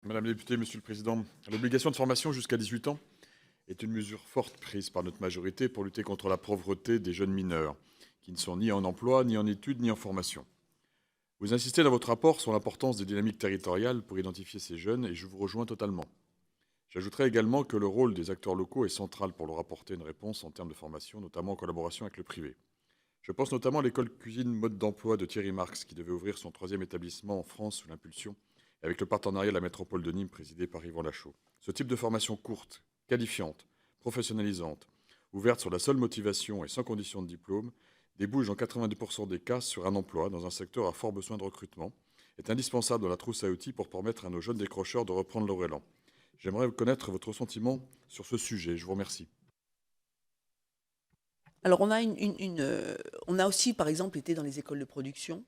Madame la députée, Monsieur le Président, l'obligation de formation jusqu'à 18 ans est une mesure forte prise par notre majorité pour lutter contre la pauvreté des jeunes mineurs, qui ne sont ni en emploi, ni en études, ni en formation. Vous insistez dans votre rapport sur l'importance des dynamiques territoriales pour identifier ces jeunes, et je vous rejoins totalement. J'ajouterai également que le rôle des acteurs locaux est central pour leur apporter une réponse en termes de formation, notamment en collaboration avec le privé. Je pense notamment à l'école cuisine mode d'emploi de Thierry Marx, qui devait ouvrir son 3e établissement en France sous l'impulsion et avec le partenariat de la métropole de Nîmes présidée par Yvan Lachaud. Ce type de formation courte, qualifiante, professionnalisante, ouverte sur la seule motivation et sans condition de diplôme, débouche dans 92% des cas sur un emploi dans un secteur à fort besoin de recrutement, est indispensable dans la trousse à outils pour permettre à nos jeunes décrocheurs de reprendre leur élan. J'aimerais connaître votre sentiment sur ce sujet. Je vous remercie. Alors, on a aussi, par exemple, été dans les écoles de production.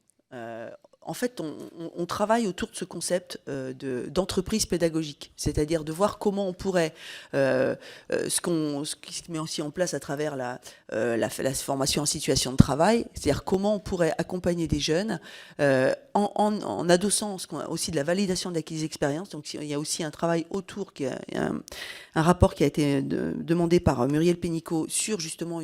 En fait, on travaille autour de ce concept d'entreprise pédagogique, c'est-à-dire de voir comment on pourrait, ce qui se met aussi en place à travers la formation en situation de travail, c'est-à-dire comment on pourrait accompagner des jeunes en adossant aussi de la validation d'acquis d'expérience. Donc, il y a aussi un travail autour, un rapport qui a été demandé par Muriel Pénicaud sur justement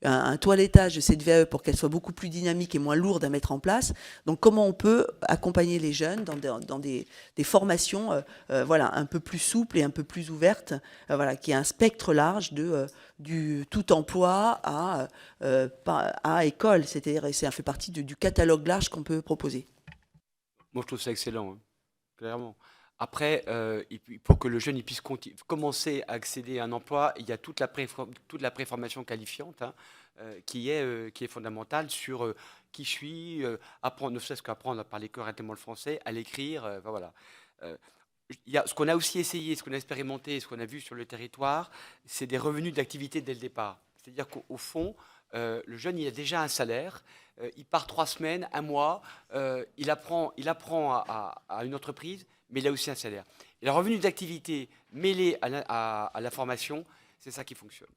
un toilettage de cette VAE pour qu'elle soit beaucoup plus dynamique et moins lourde à mettre en place. Donc comment on peut accompagner les jeunes dans des formations voilà, un peu plus souples et un peu plus ouvertes, voilà, qui a un spectre large du tout emploi à école, c'est-à-dire ça fait partie du catalogue large qu'on peut proposer. Moi, je trouve ça excellent, hein, clairement. Après, pour que le jeune il puisse commencer à accéder à un emploi, il y a toute la préformation qualifiante, hein, qui est fondamentale sur qui je suis, apprendre, ne serait-ce qu'apprendre à parler correctement le français, à l'écrire, enfin, voilà. Euh, il y a, ce qu'on a aussi essayé, ce qu'on a expérimenté, ce qu'on a vu sur le territoire, c'est des revenus d'activité dès le départ. C'est-à-dire qu'au fond, le jeune, il a déjà un salaire, il part 3 semaines, un mois, il apprend à une entreprise, mais il a aussi un salaire. Et le revenu d'activité mêlé à la formation, c'est ça qui fonctionne.